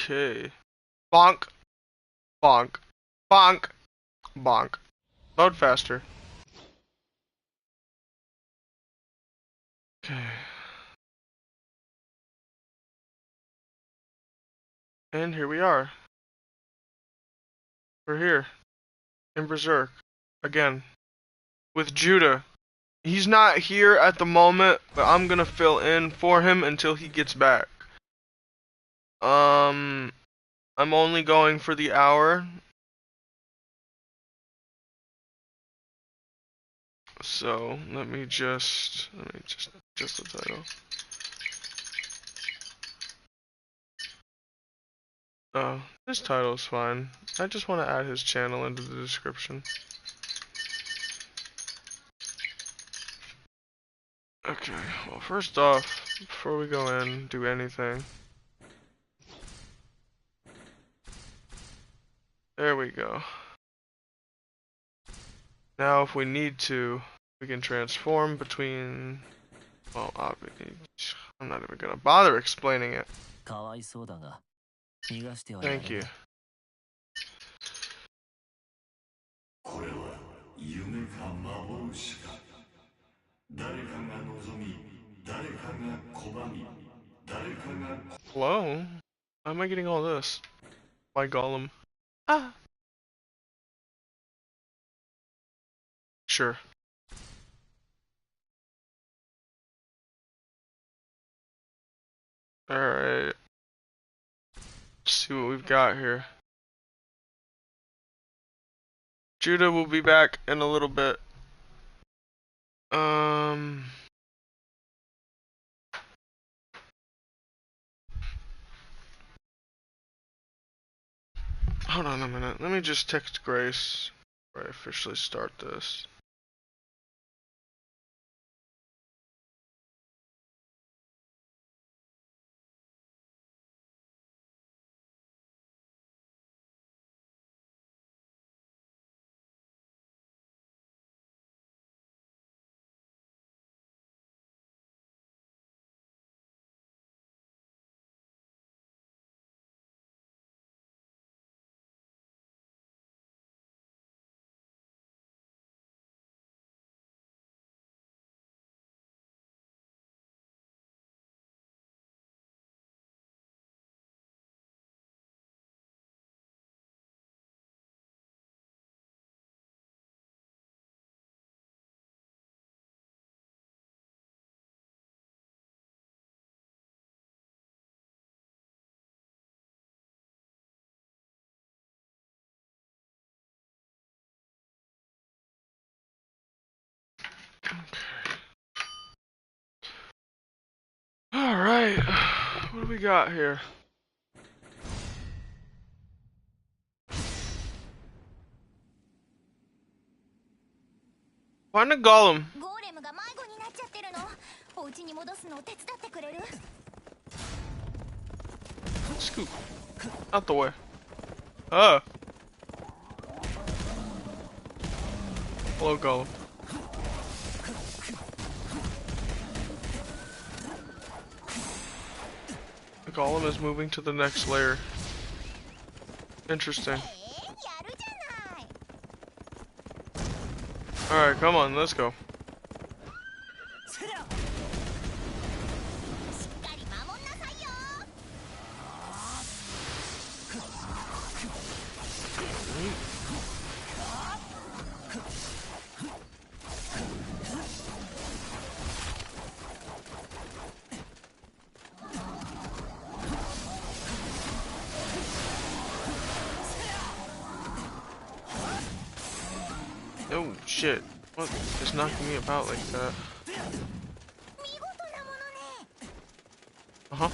Okay. Bonk. Bonk. Bonk. Bonk. Load faster. Okay. And here we are. We're here. In Berserk. Again. With Judah. He's not here at the moment, but I'm gonna fill in for him until he gets back. I'm only going for the hour. So let me just the title. Oh, this title is fine. I just want to add his channel into the description. Okay, well first off, before we go in, do anything. There we go. Now if we need to, we can transform between, well, I'm not even gonna bother explaining it. Thank you. Hello? How am I getting all this? My golem. Ah. Sure. Alright. Let's see what we've got here. Judah will be back in a little bit. Hold on a minute. Let me just text Grace before I officially start this. Alright. What do we got here? Find a golem. Scoop. Out the way. Hello, golem. The golem is moving to the next layer. Interesting. Alright, come on, let's go. Oh shit, what is knocking me about like that? Uh-huh.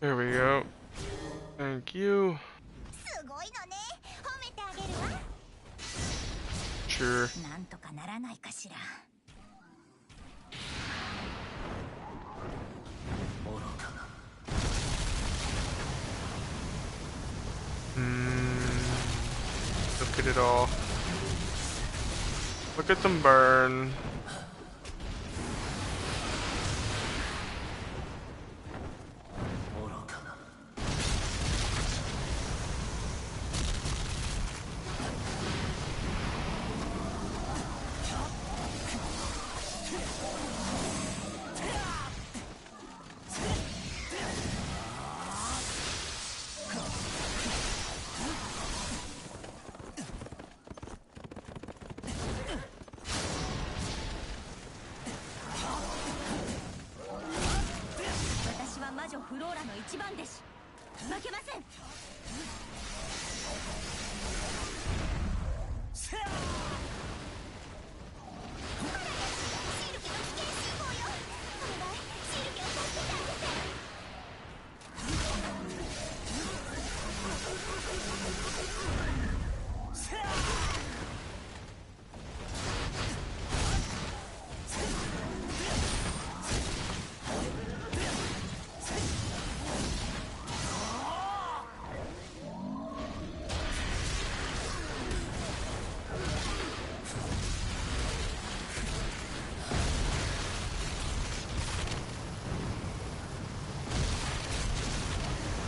There we go. Thank you. Sure. Look at it all. Look at them burn.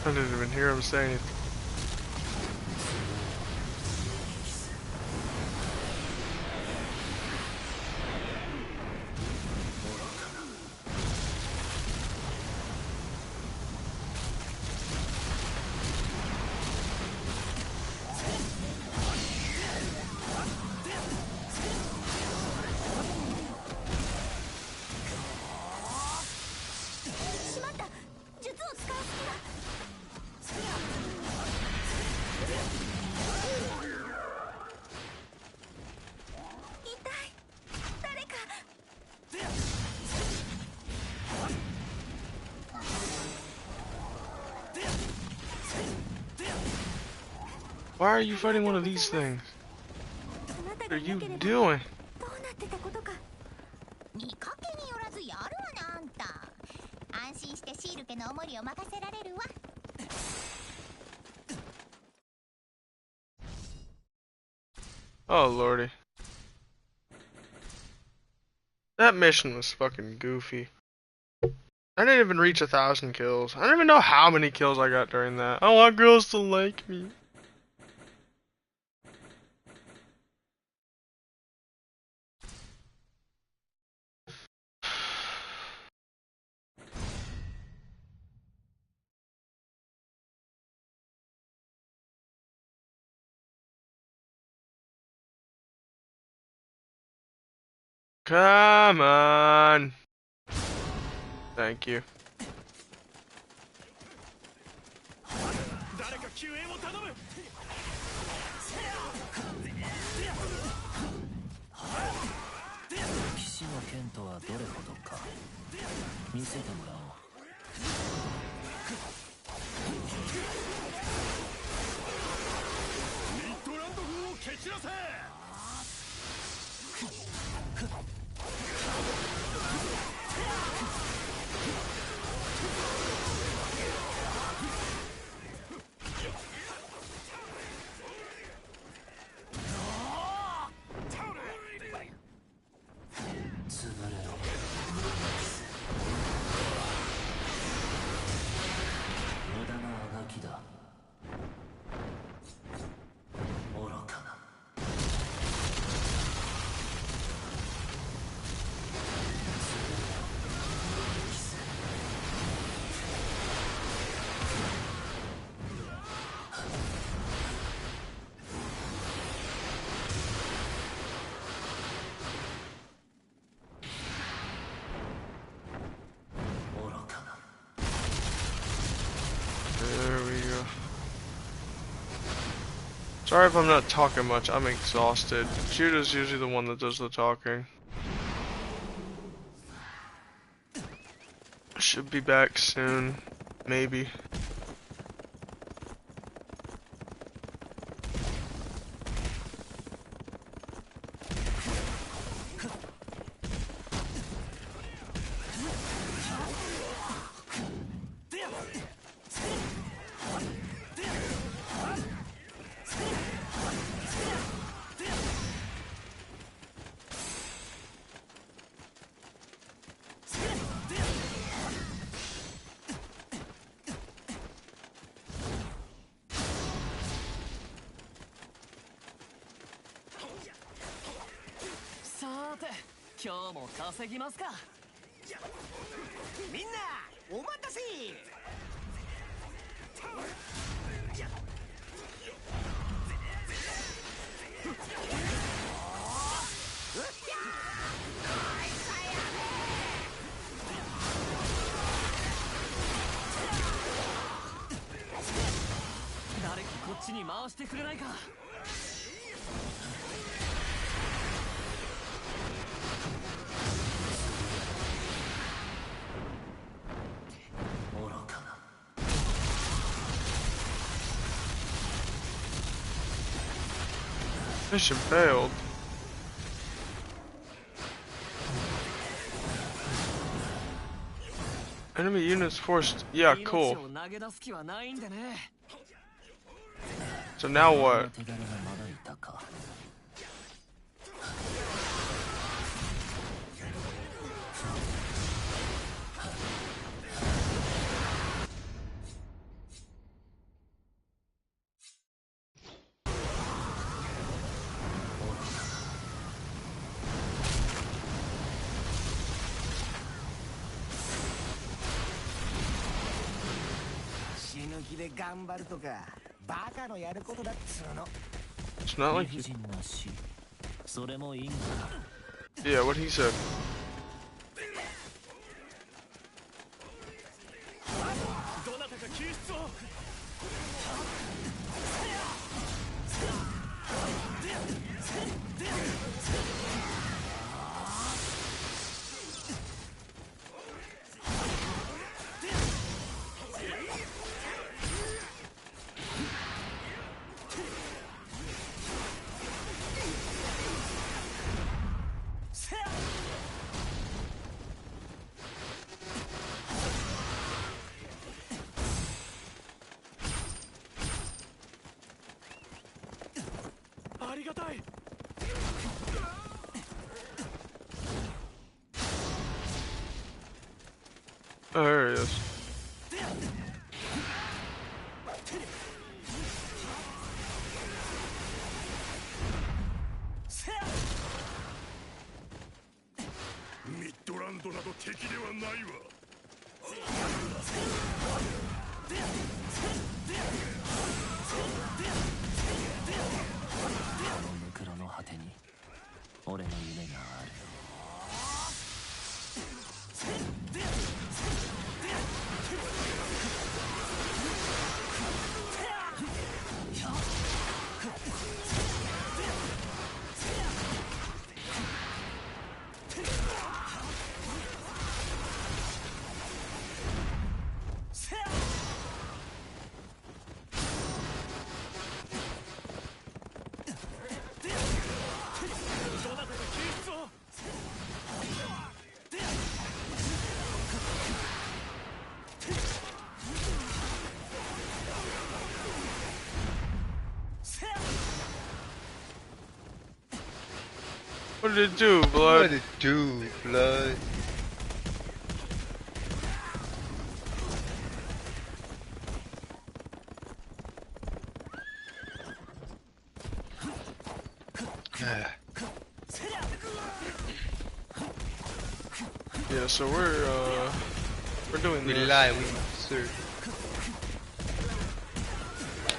I didn't even hear him say anything. Why are you fighting one of these things? What are you doing? Oh lordy. That mission was fucking goofy. I didn't even reach 1,000 kills. I don't even know how many kills I got during that. I want girls to like me. Come on. Thank you. There we go. Sorry if I'm not talking much, I'm exhausted. Judah's usually the one that does the talking. Should be back soon. Maybe. Mission failed. Enemy units forced. Yeah, cool. So now what? It's not like yeah, what he said. Oh, there he is. What did it do, blood? What did it do, blood? Yeah, so we're doing this. We lie, we serve.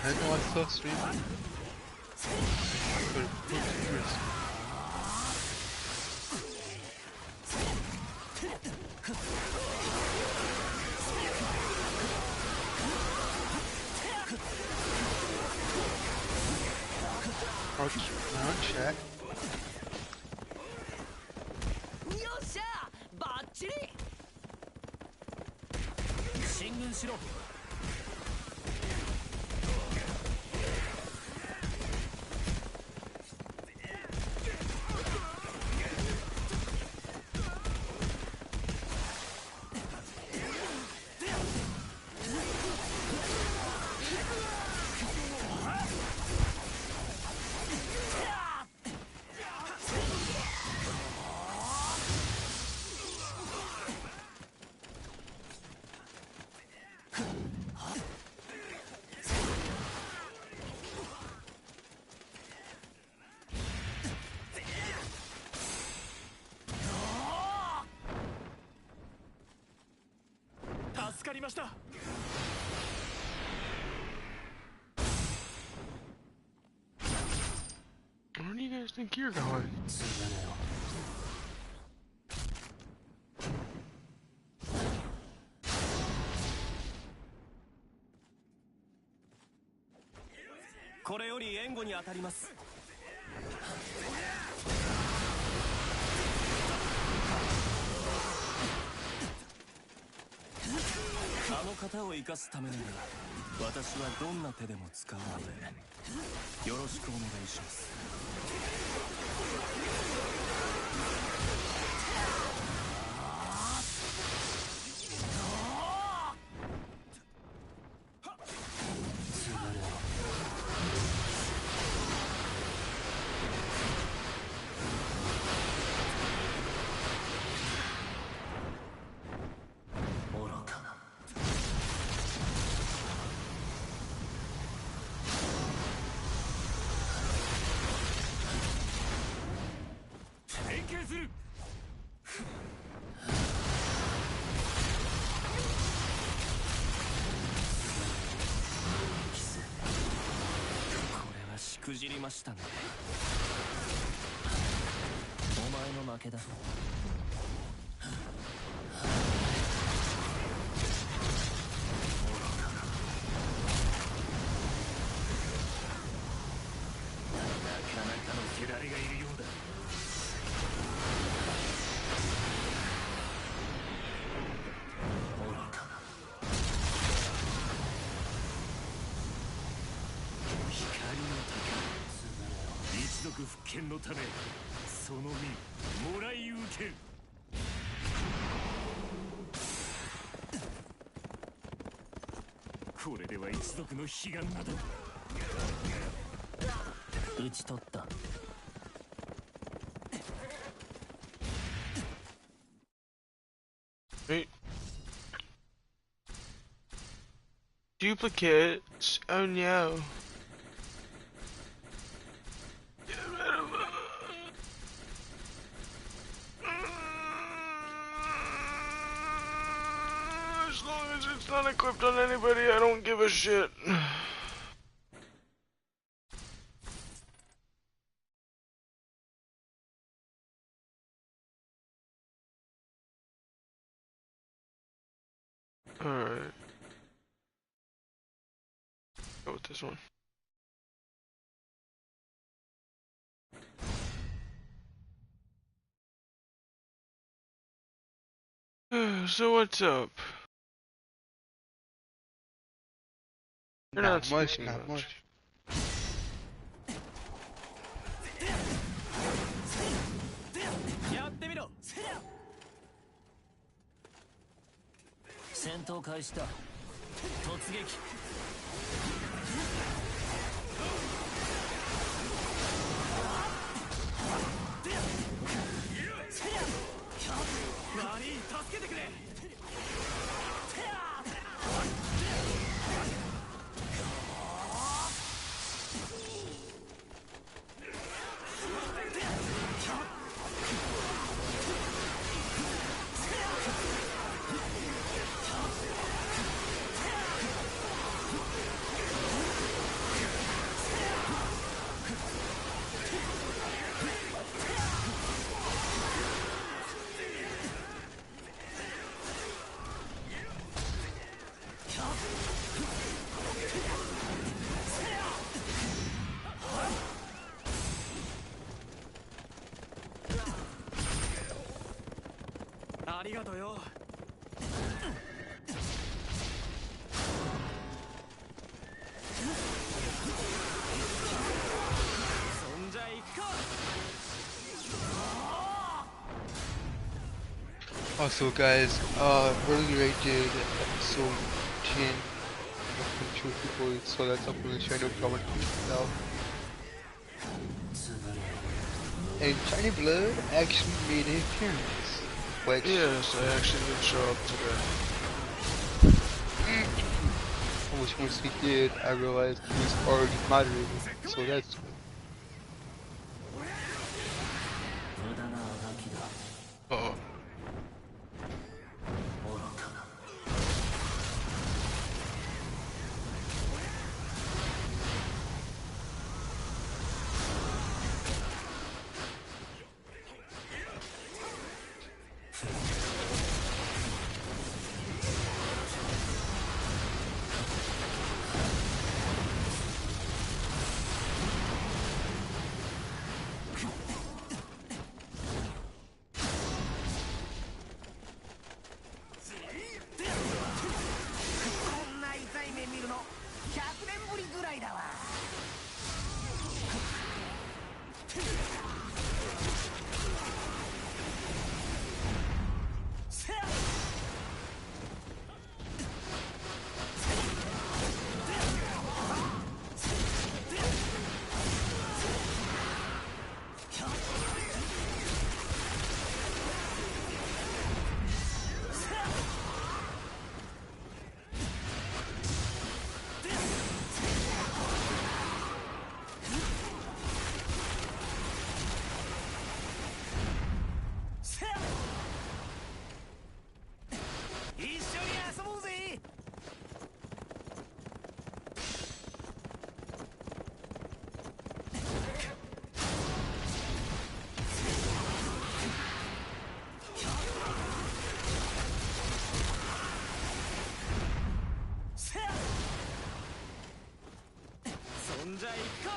I know I saw stream. Archon chat. 助かりました。 Where do you guys think you're going? これより援護に当たります。あの型を生かすためなら私はどんな手でも使うのでよろしくお願いします。しくじりましたね。お前の負けだ。なかなかの手だれがいるようだ。一族復権のためその身もらい受ける。これでは一族の悲願など討ち取った。 Wait. Duplicates? Oh no. Get rid of it. As long as it's not equipped on anybody, I don't give a shit. Alright. Go with this one. So what's up? You're not speaking much. やってみろ。戦闘開始だ。突撃。マリー助けてくれ。ありがとうよ。Also, guys, earlier I did episode 10 of Control People, so that's up on the channel if you want to check it out. And Shiny Blood actually made an appearance, which Yes, I actually did show up today. which once he did, I realized he was already moderated, so that's cool. 無駄なあがきだ Uh-oh. 愚かな こんな痛い目見るの100年ぶりぐらいだわ。一緒に遊ぼうぜ。そんじゃいっか。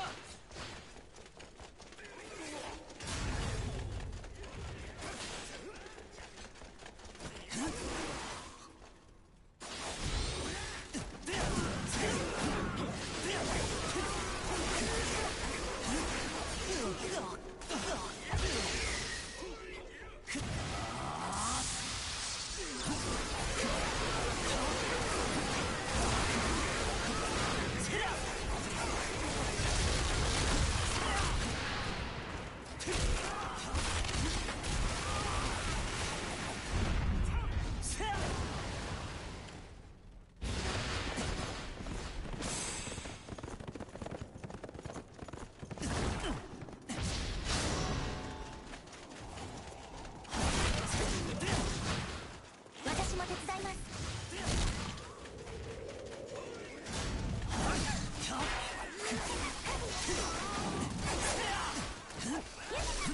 私も手伝います。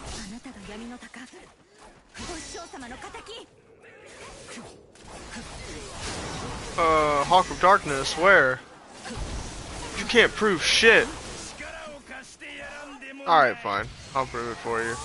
あなたが闇の鷹、ご師匠様の敵。Hawk of Darkness, where? You can't prove shit. 力を貸してやらんでも Alright, fine. I'll prove it for you.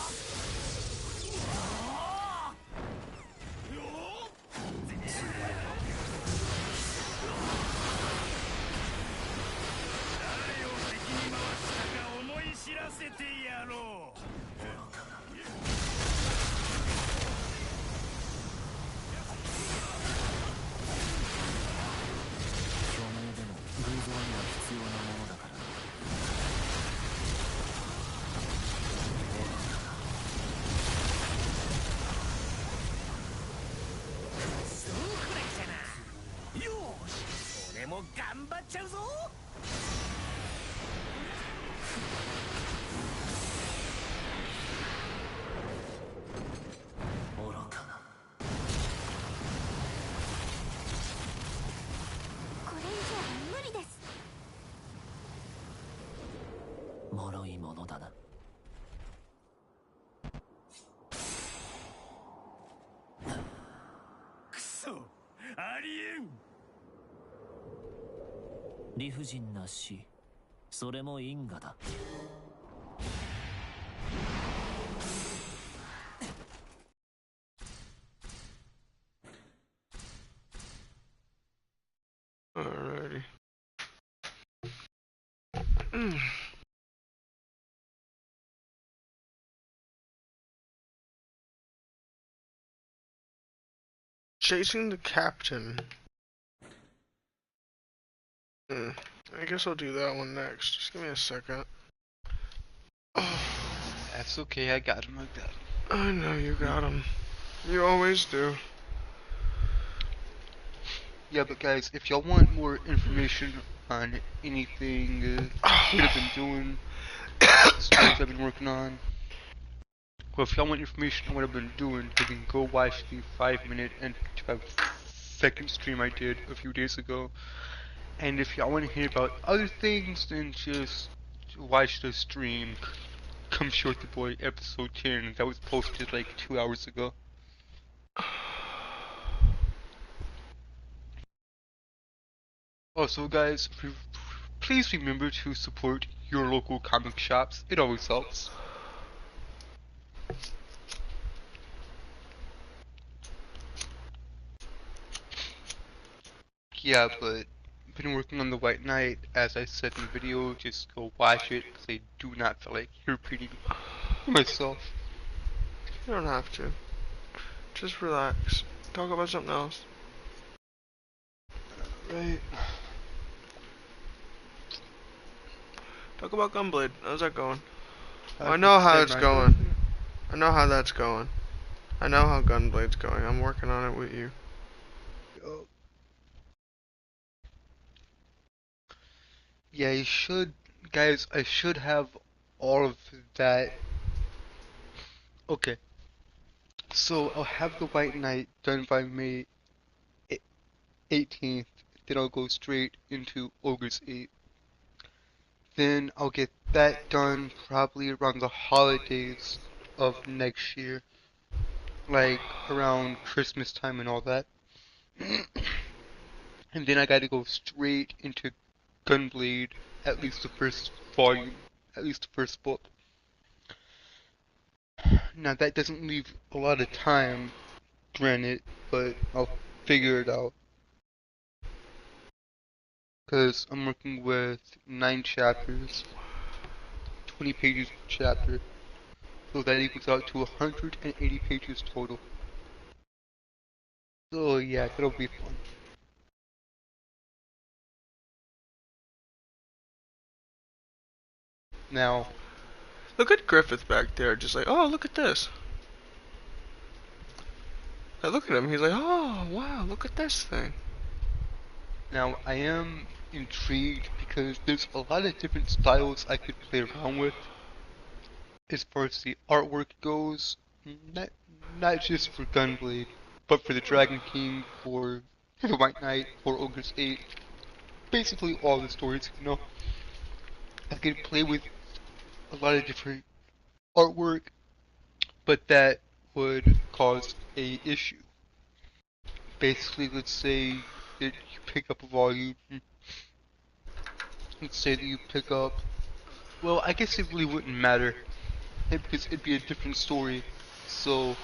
Alien! 理不尽な死、それも因果だ。Alrighty. Chasing the captain. I guess I'll do that one next. Just give me a second. Oh, That's okay, I got him, I know you got him. You always do. Yeah, but guys, if y'all want more information on anything what I've been doing, stories I've been working on, well, if y'all want information on what I've been doing, you can go watch the 5-minute and 55-second stream I did a few days ago. And if y'all want to hear about other things, then just watch the stream. Come Short the Boy episode 10 that was posted like 2 hours ago. Also guys, please remember to support your local comic shops. It always helps. Yeah, but I've been working on the White Knight, as I said in the video. Just go watch it, because I do not feel like repeating myself. You don't have to. Just relax. Talk about something else. Right. Talk about Gunblade. How's that going? I I've know how said it's my- going. I know how that's going. I know how Gunblade's going. I'm working on it with you. Yeah, you should, guys, I should have all of that. Okay, so I'll have the White Knight done by May 18th, then I'll go straight into Ogre's 8. Then I'll get that done probably around the holidays of next year, like around Christmas time and all that. And then I gotta go straight into Gunblade, at least the first volume, at least the first book. Now that doesn't leave a lot of time, granted, but I'll figure it out. Because I'm working with 9 chapters, 20 pages per chapter, so that equals out to 180 pages total. So yeah, that'll be fun. Now, Look at Griffith back there, just like, oh, look at this. I look at him, he's like, oh, wow, look at this thing. now I am intrigued because there's a lot of different styles I could play around with as far as the artwork goes. Not just for Gunblade, but for the Dragon King, for the White Knight, for Ogre's 8. Basically all the stories, you know. I could play with a lot of different artwork, but that would cause a issue. Basically, let's say that you pick up a volume. Let's say that you pick up. Well, I guess it really wouldn't matter because it'd be a different story. So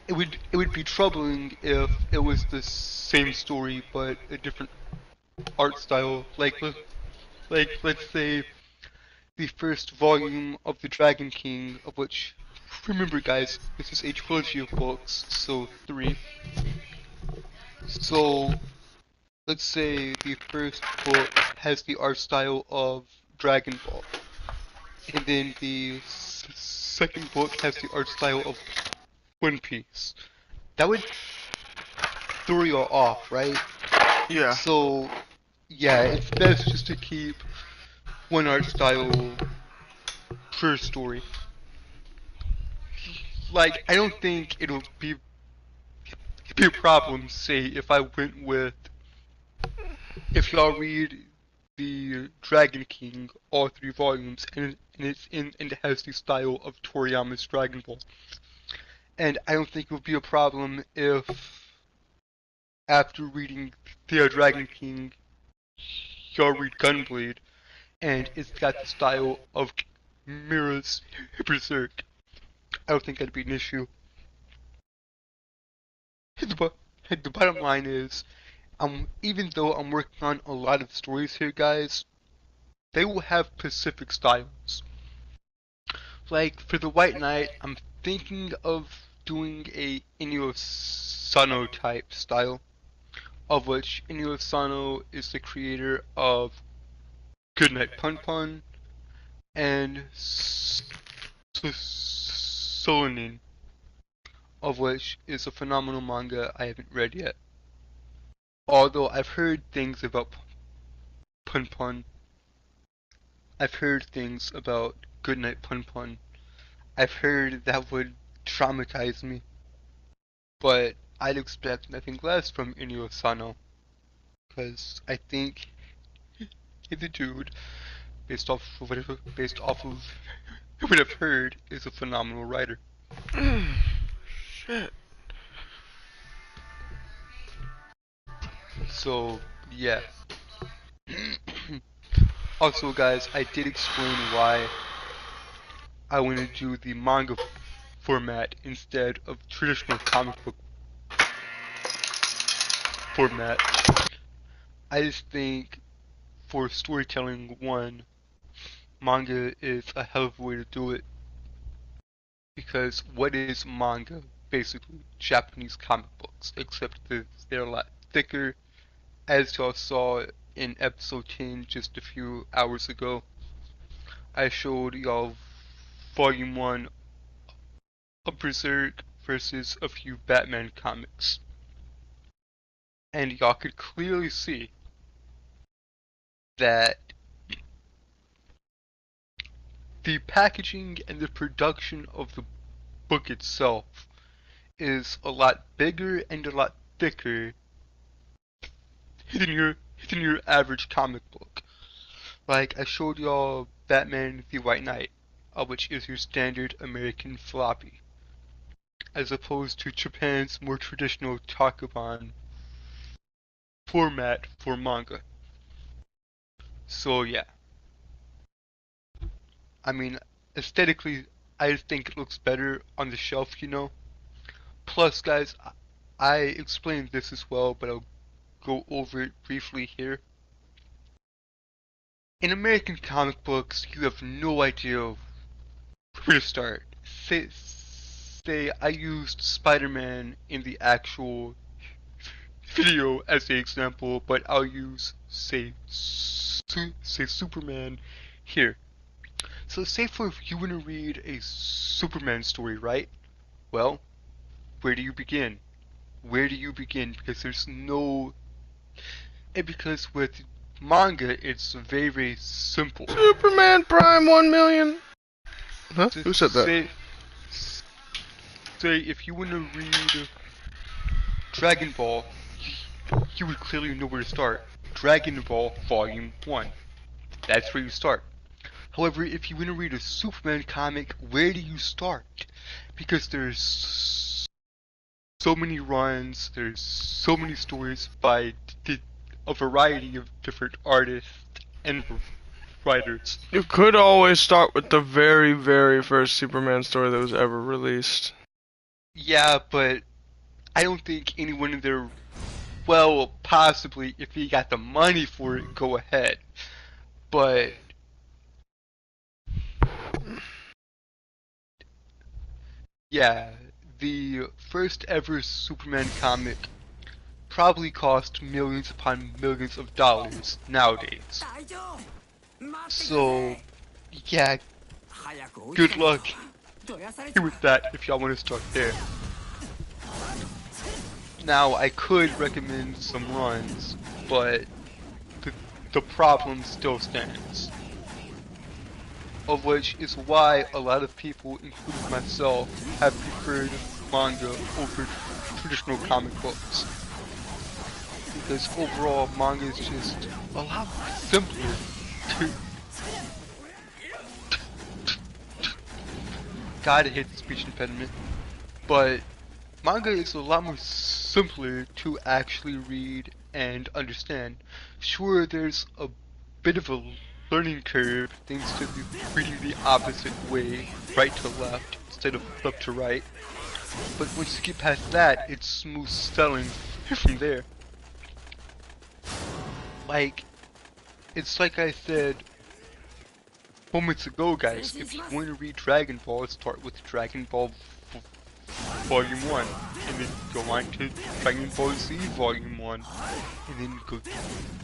it would be troubling if it was the same story but a different art style. Like let's say the first volume of the Dragon King, of which, remember guys, this is a trilogy of books, so 3. So let's say the first book has the art style of Dragon Ball, and then the second book has the art style of One Piece. That would throw you off, right? Yeah. So, yeah, it's best just to keep one art style per story. Like, I don't think it'll be a problem, say, if I went with, if y'all read the Dragon King, all 3 volumes, and it has the style of Toriyama's Dragon Ball. And I don't think it would be a problem if, after reading the Dragon King, y'all read Gunblade, and it's got the style of Mira's Berserk. I don't think that'd be an issue. The bottom line is, even though I'm working on a lot of stories here, guys, they will have specific styles. Like, for the White Knight, I'm thinking of doing a Inyo Sano type style, of which Inyo Sano is the creator of Goodnight Pun Pun and Solanin, of which is a phenomenal manga I haven't read yet. Although I've heard things about Pun Pun, I've heard things about Goodnight Pun Pun. I've heard that would traumatize me, but I'd expect nothing less from Inyo Sano, because I think the dude, based off of what I've heard, is a phenomenal writer. Shit. So yeah. Also, guys, I did explain why I want to do the manga format instead of traditional comic book format. I just think for storytelling, one, manga is a hell of a way to do it. Because what is manga? Basically, Japanese comic books, except that they're a lot thicker. As y'all saw in episode 10 just a few hours ago, I showed y'all volume 1 of Berserk versus a few Batman comics. And y'all could clearly see that the packaging and the production of the book itself is a lot bigger and a lot thicker than your average comic book. Like I showed y'all Batman the White Knight, which is your standard American floppy, as opposed to Japan's more traditional takuban format for manga. So yeah. I mean, aesthetically, I think it looks better on the shelf, you know? Plus, guys, I explained this as well, but I'll go over it briefly here. In American comic books, you have no idea where to start. Say I used Spider-Man in the actual video as an example, but I'll use, say Superman here. So say for if you want to read a Superman story, right? Well, where do you begin? Where do you begin? Because there's no... And because with manga, it's very, very simple. Superman Prime 1 million. Huh? Who said that? Say if you want to read Dragon Ball, you would clearly know where to start. Dragon Ball Volume 1. That's where you start. However, if you want to read a Superman comic, where do you start? Because there's so many runs, there's so many stories by a variety of different artists and writers. You could always start with the very, very first Superman story that was ever released. Yeah, but I don't think anyone in there, well, possibly, if he got the money for it, go ahead. But yeah, the first ever Superman comic probably cost millions upon millions of dollars nowadays. So, yeah, good luck with that if y'all want to start there. Now, I could recommend some runs, but the problem still stands. Of which is why a lot of people, including myself, have preferred manga over traditional comic books. Because overall, manga is just a lot simpler to... God, I hate the speech impediment. But manga is a lot more simpler to actually read and understand. Sure, there's a bit of a learning curve thanks to reading the opposite way, right to left, instead of left to right. But once you get past that, it's smooth sailing from there. Like, it's like I said moments ago, guys, if you want to read Dragon Ball, start with Dragon Ball Volume 1, and then go on to Dragon Ball Z Volume 1, and then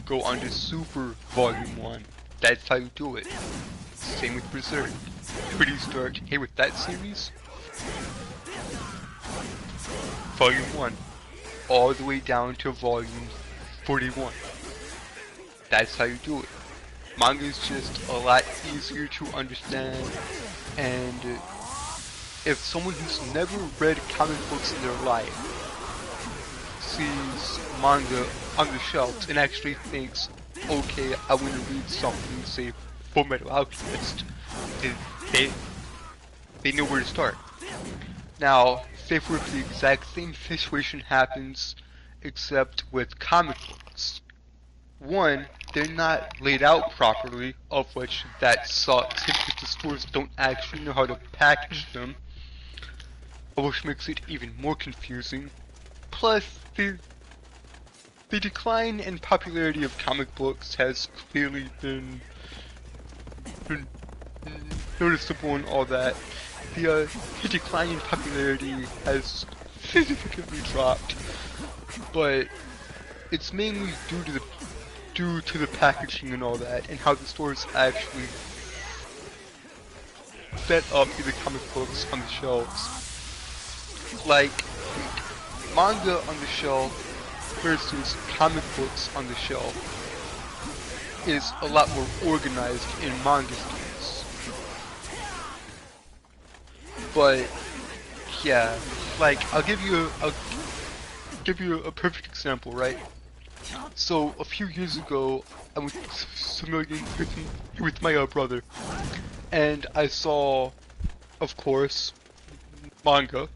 go on to Super Volume 1. That's how you do it. Same with Berserk. Where do you start? Hey, with that series? Volume 1, all the way down to Volume 41. That's how you do it. Manga is just a lot easier to understand, and if someone who's never read comic books in their life sees manga on the shelves and actually thinks, okay, I want to read something, say, Fullmetal Alchemist, they know where to start. Now, say for the exact same situation happens, except with comic books. One, they're not laid out properly, of which that sucks because the stores don't actually know how to package them, which makes it even more confusing. Plus, the decline in popularity of comic books has clearly been noticeable and all that. The decline in popularity has significantly dropped, but it's mainly due to the packaging and all that, and how the stores actually set up the comic books on the shelves. Like, manga on the shelf versus comic books on the shelf is a lot more organized in manga stores. But yeah, like I'll give you a perfect example, right? So a few years ago, I was familiar with my brother, and I saw, of course, manga,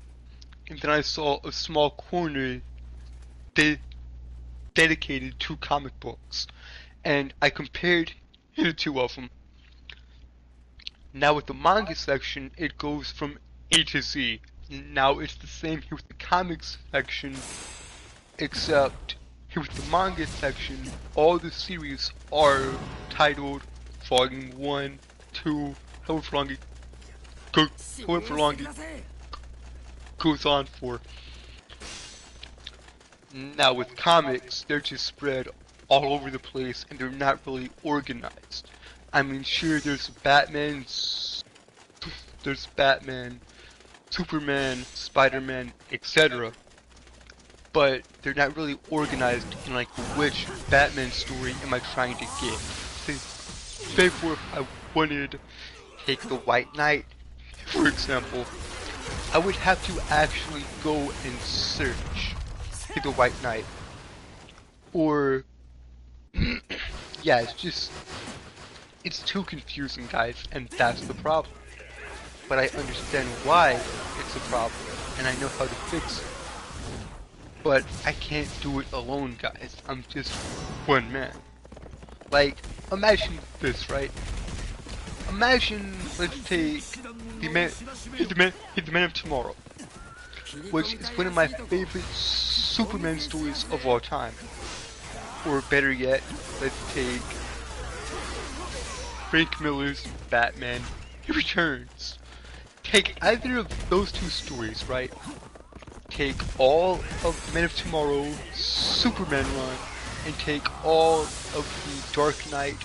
and then I saw a small corner dedicated to comic books, and I compared the two of them. Now with the manga section, it goes from A to Z. Now it's the same here with the comics section, except here with the manga section, all the series are titled Volume 1, 2, however long it goes on for. Now with comics, they're just spread all over the place and they're not really organized. I mean, sure, there's Batman, Superman, Spider-Man, etc. But they're not really organized in like which Batman story am I trying to get. Say for if I wanted to take the White Knight, for example, I would have to actually go and search for the White Knight. Or, yeah, it's too confusing, guys, and that's the problem. But I understand why it's a problem, and I know how to fix it. But I can't do it alone, guys. I'm just one man. Like, imagine this, right? Imagine, let's take the Man of Tomorrow, which is one of my favorite Superman stories of all time. Or better yet, let's take Frank Miller's Batman Returns. Take either of those two stories, right? Take all of Man of Tomorrow, Superman run, and take all of the Dark Knight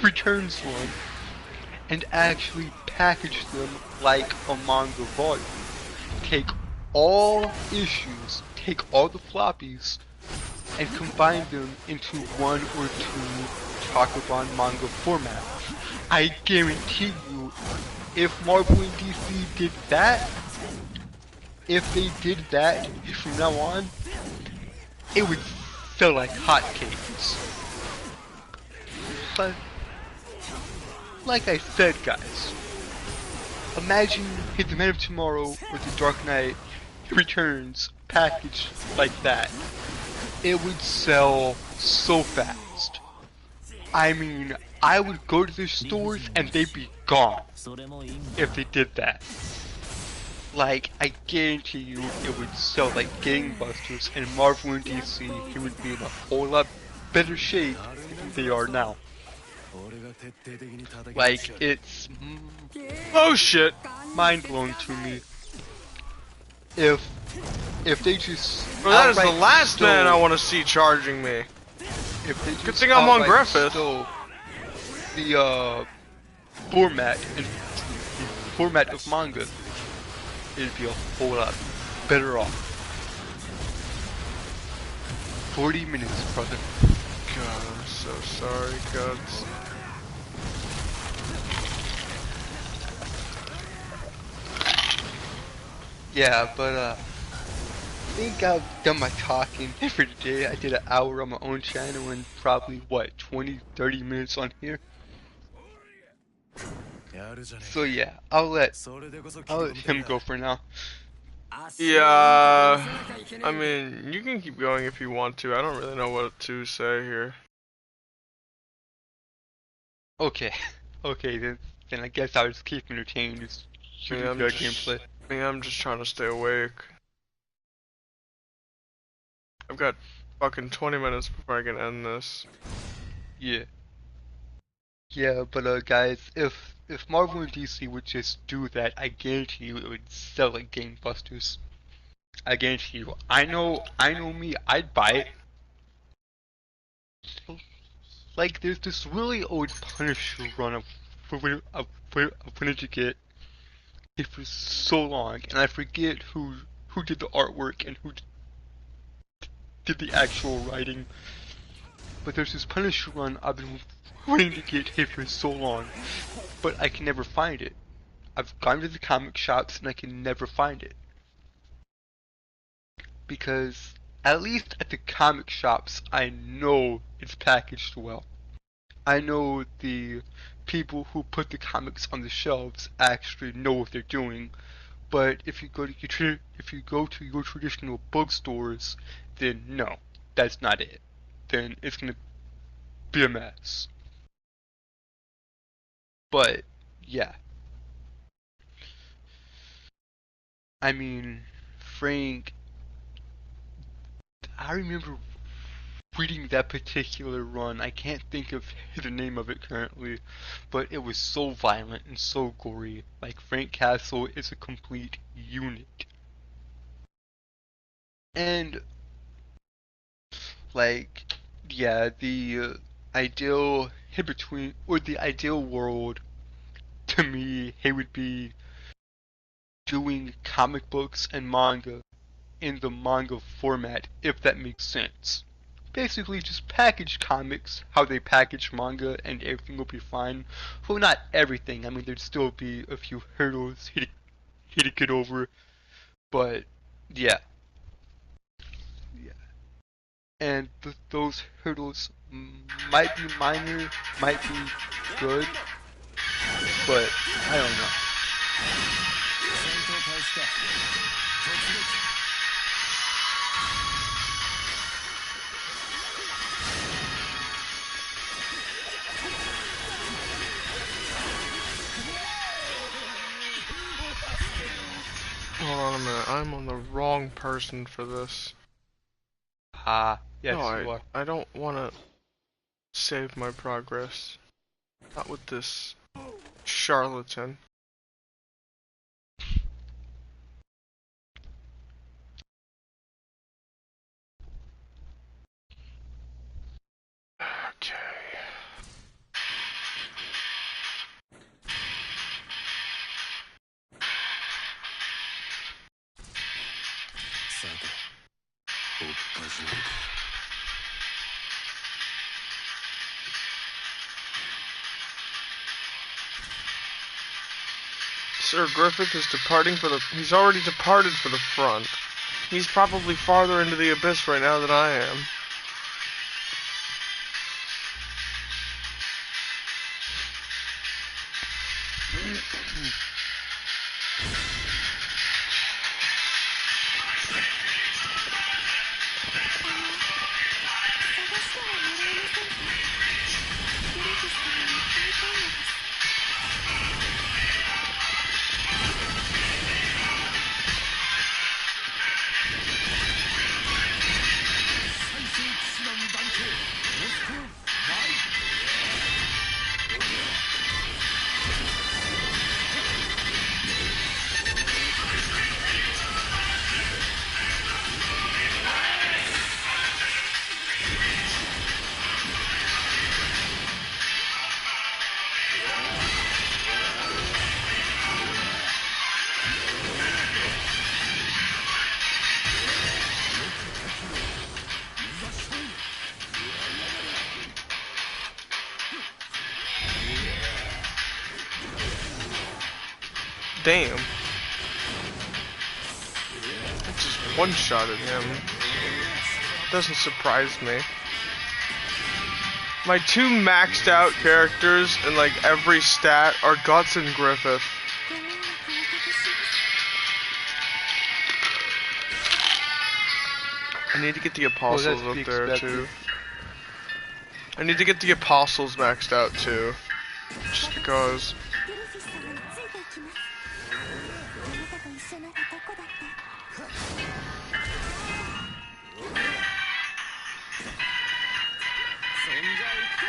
Returns one, and actually package them like a manga volume. Take all issues, take all the floppies, and combine them into one or two Chakabon manga format. I guarantee you, if Marvel and DC did that, from now on, it would sell like hotcakes. But, like I said, guys, imagine if the Man of Tomorrow or the Dark Knight Returns packaged like that. It would sell so fast. I mean, I would go to their stores and they'd be gone if they did that. Like, I guarantee you it would sell like gangbusters, and Marvel and DC, it would be in a whole lot better shape than they are now. Like, it's Oh shit! mind-blowing to me. if they just Well, that is the outright last man I stole- want to see charging me. if they Good just thing I'm on outright Griffith. stole the format and format of manga, it'd be a whole lot better off. 40 minutes, brother. God, I'm so sorry, Guts. Yeah, but I think I've done my talking for today. I did an hour on my own channel and probably, what, 20-30 minutes on here? やるじゃねえ So yeah, I'll let それでこそ気 I'll が let 向く him んだ go for now. Yeah, I mean, you can keep going if you want to. I don't really know what to say here. Okay, okay, then I guess I'll just keep entertained. Just shooting I'm good just- gameplay. I'm just trying to stay awake. I've got fucking 20 minutes before I can end this. Yeah. Yeah, but guys, if Marvel and DC would just do that, I guarantee you it would sell like gangbusters. I guarantee you. I know me, I'd buy it. Like, there's this really old Punisher run of wanted to get it for so long, and I forget who did the artwork and who did the actual writing. But there's this Punisher run I've been wanting to get here for so long, but I can never find it. I've gone to the comic shops and I can never find it. Because, at least at the comic shops, I know it's packaged well. I know the people who put the comics on the shelves actually know what they're doing. But if you go to your traditional bookstores, then no, that's not it. Then it's gonna be a mess. But yeah, I mean, Frank, I remember reading that particular run. I can't think of the name of it currently, but it was so violent and so gory. Like, Frank Castle is a complete unit. And, like, yeah, the ideal in between, or the ideal world to me, it would be doing comic books and manga in the manga format, if that makes sense. Basically, just package comics how they package manga, and everything will be fine. Well, not everything. I mean, there'd still be a few hurdles he to get over, but yeah, yeah. And those hurdles might be minor, might be good, but I don't know. 戦闘開始だ突撃 Hold on a minute, I'm on the wrong person for this. Yes, No, you are. I don't want to save my progress. Not with this charlatan. Okay. Sir Griffith is departing for the... He's already departed for the front. He's probably farther into the abyss right now than I am. Damn. I just one-shotted him. Doesn't surprise me. My two maxed out characters in like every stat are Guts and Griffith. I need to get the apostles that's up to be there expected. too. I need to get the apostles maxed out too. Just because. グリフィス様についていきます。あなたと一緒ならどこだって。そんじゃいくか。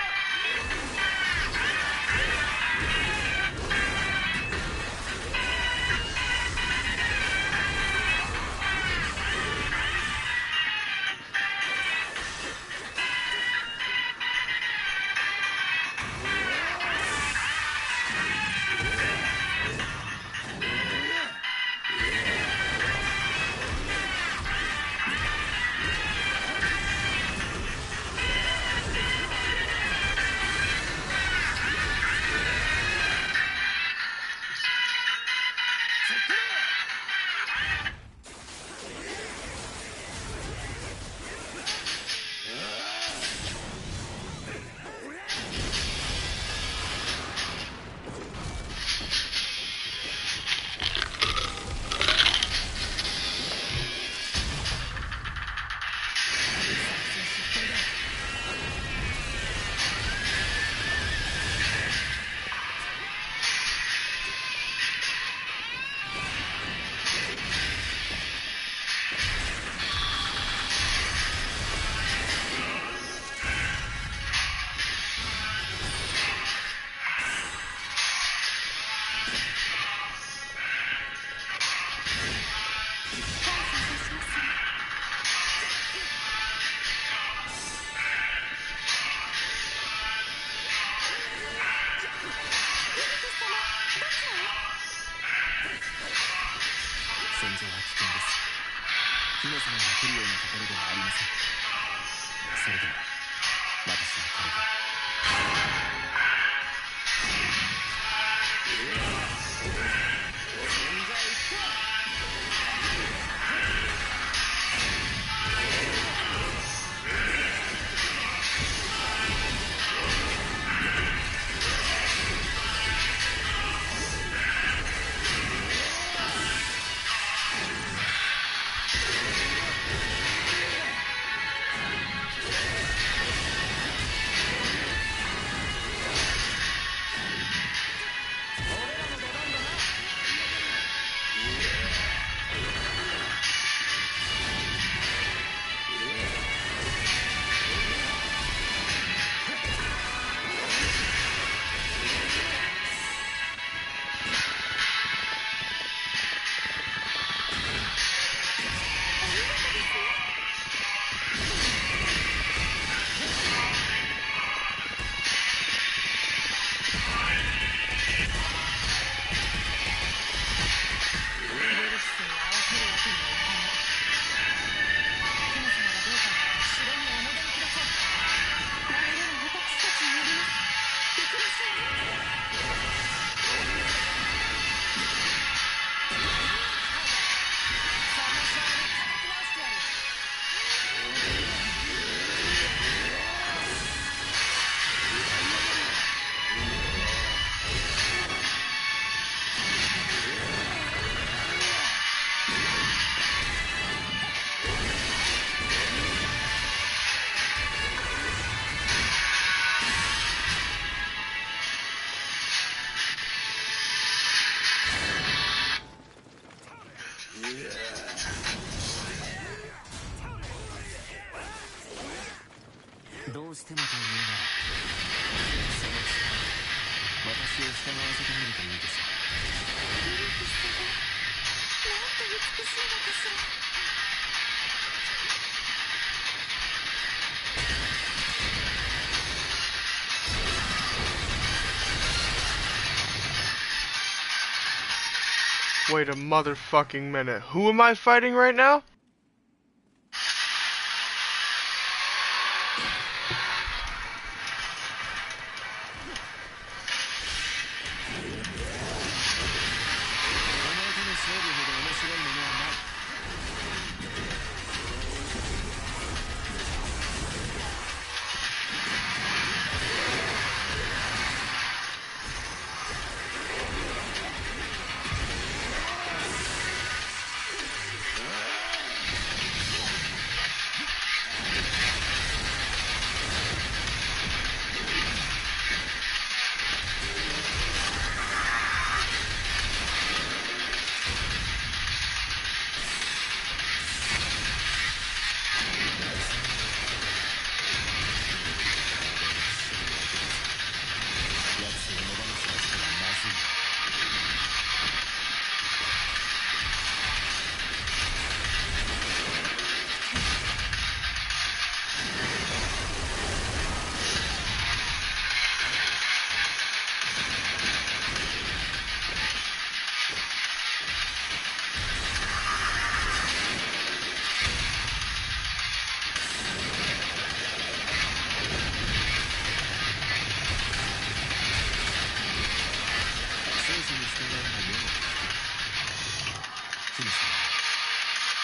戦場は危険です。姫様が来るようなところではありません。それでも私はこれで。どうしてもというならその力私を従わせてみるといいでしょう。グリフィス様、なんと美しいのかしら。Wait a motherfucking minute. Who am I fighting right now?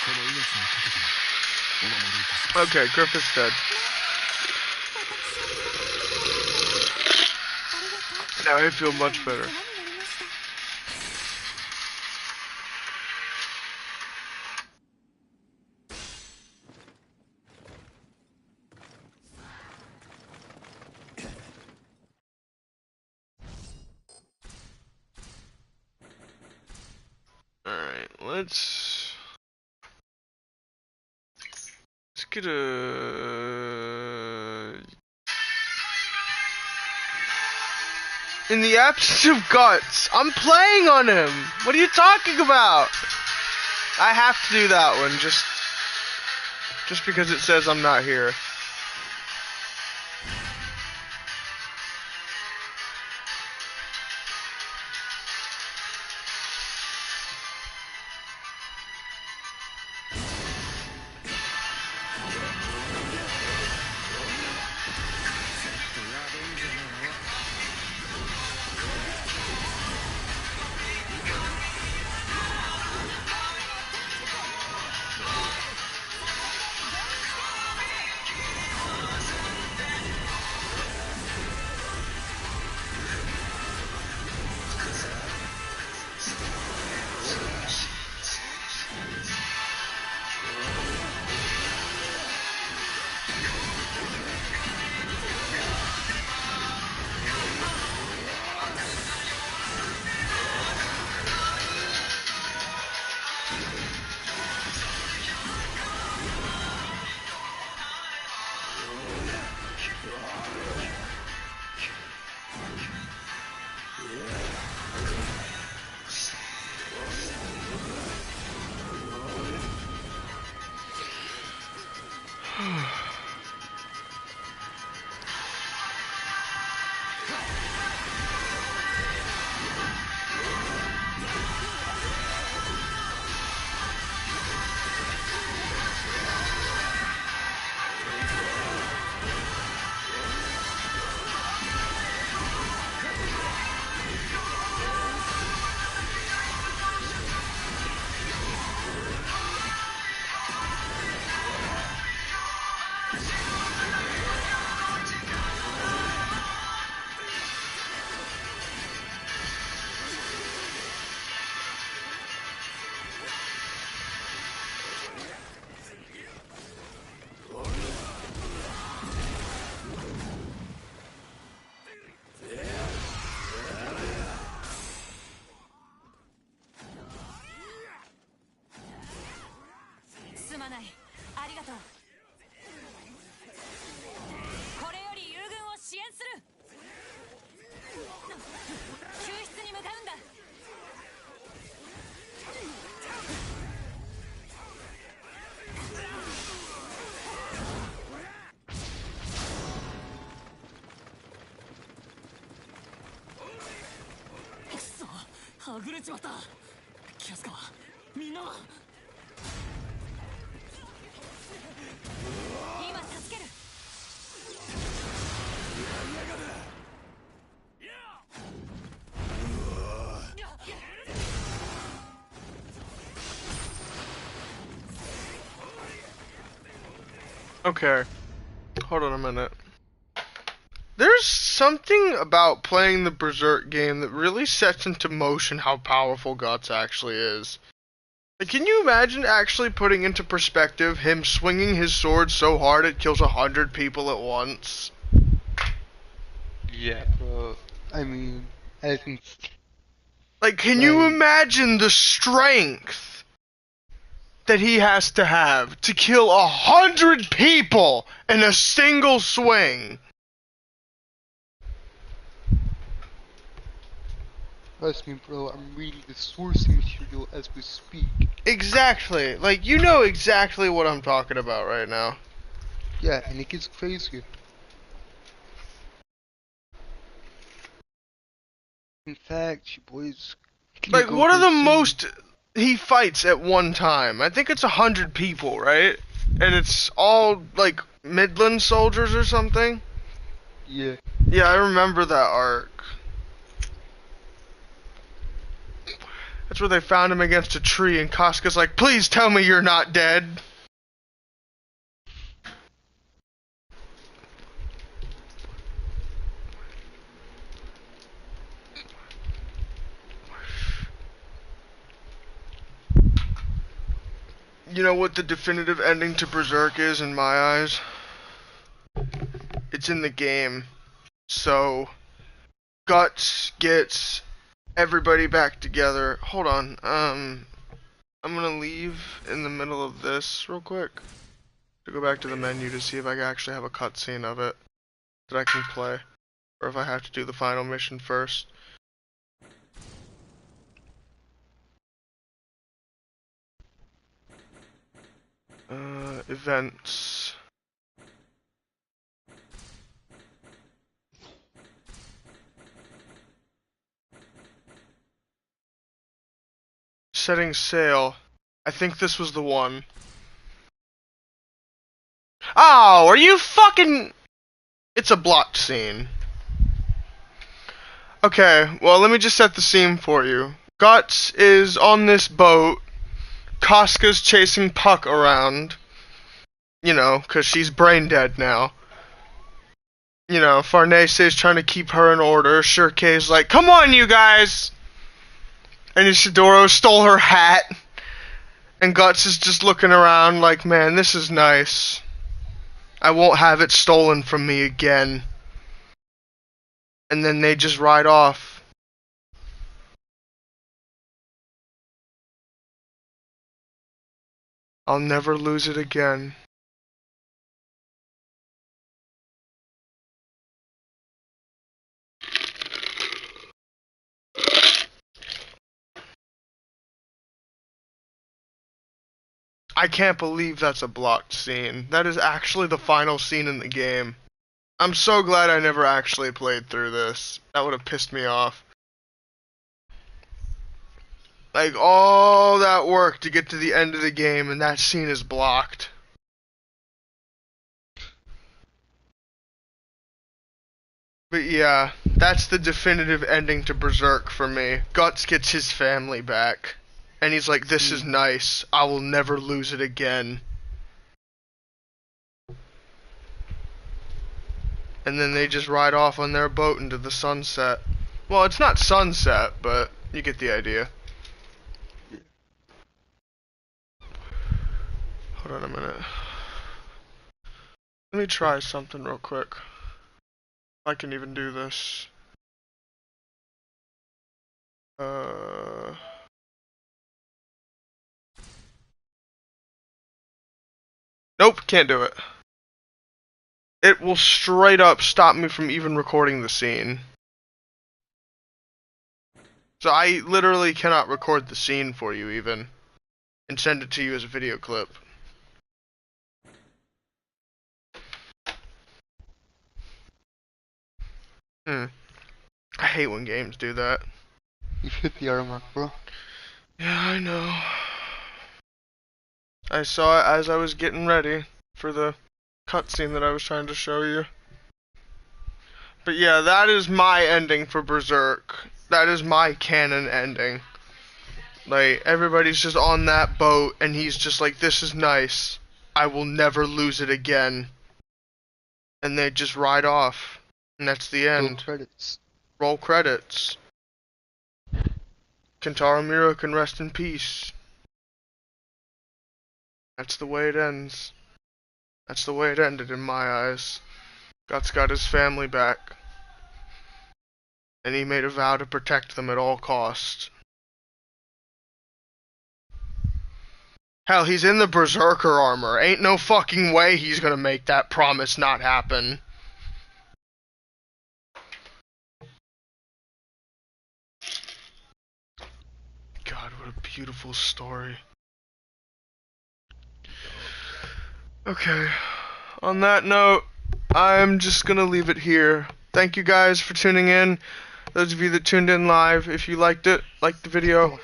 この命をかけてお守りいたします。 Okay, Griffith's dead. 私を Now 連れて I feel much 世話 better. になりました。 Alright, let's get a... In the absence of guts, I'm playing on him! What are you talking about? I have to do that one, just because it says I'm not here. Okay, hold on a minute. There's something about playing the Berserk game that really sets into motion how powerful Guts actually is. Like, can you imagine actually putting into perspective him swinging his sword so hard it kills 100 people at once? Yeah, bro. I mean, I think. Like, can you imagine the strength that he has to have to kill 100 people in a single swing? Trust me, bro. I'm reading the source material as we speak. Exactly. Like, you know exactly what I'm talking about right now. Yeah, and it gets crazier. In fact, you boys. Like, what are the most he fights at one time? I think it's 100 people, right? And it's all, like, Midland soldiers or something? Yeah. Yeah, I remember that arc. That's where they found him against a tree, and Casca's like, please tell me you're not dead. You know what the definitive ending to Berserk is in my eyes? It's in the game. So, Guts gets everybody back together. Hold on, I'm gonna leave in the middle of this real quick to go back to the menu to see if I actually have a cutscene of it that I can play, or if I have to do the final mission first. Events. Setting sail. I think this was the one. Oh, are you fucking... It's a blocked scene. Okay, well, let me just set the scene for you. Guts is on this boat. Casca's chasing Puck around. You know, because she's brain dead now. You know, Farnese is trying to keep her in order. Shirkei's like, come on, you guys! And Isidoro stole her hat. And Guts is just looking around like, man, this is nice. I won't have it stolen from me again. And then they just ride off. I'll never lose it again. I can't believe that's a blocked scene. That is actually the final scene in the game. I'm so glad I never actually played through this. That would have pissed me off. Like, all that work to get to the end of the game, and that scene is blocked. But yeah, that's the definitive ending to Berserk for me. Guts gets his family back. And he's like, this is nice. I will never lose it again. And then they just ride off on their boat into the sunset. Well, it's not sunset, but you get the idea. Hold on a minute. Let me try something real quick. I can even do this. Nope, can't do it. It will straight up stop me from even recording the scene. So I literally cannot record the scene for you even, and send it to you as a video clip. I hate when games do that. You hit the hour mark, bro. Yeah, I know. I saw it as I was getting ready for the cutscene that I was trying to show you. But yeah, that is my ending for Berserk. That is my canon ending. Like, everybody's just on that boat, and he's just like, this is nice. I will never lose it again. And they just ride off. And that's the end. Roll credits. Roll credits. Kentaro Miura can rest in peace. That's the way it ends. That's the way it ended in my eyes. Guts got his family back. And he made a vow to protect them at all costs. Hell, he's in the Berserker armor. Ain't no fucking way he's gonna make that promise not happen. God, what a beautiful story. Okay, on that note, I'm just gonna leave it here. Thank you guys for tuning in. Those of you that tuned in live, if you liked it, like the video,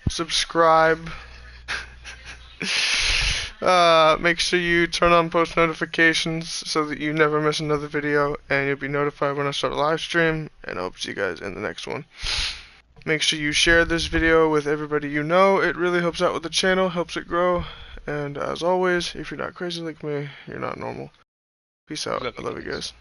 subscribe. Make sure you turn on post notifications so that you never miss another video, and you'll be notified when I start a live stream, and I hope to see you guys in the next one. Make sure you share this video with everybody you know. It really helps out with the channel, helps it grow. And as always, if you're not crazy like me, you're not normal. Peace out. I love you guys.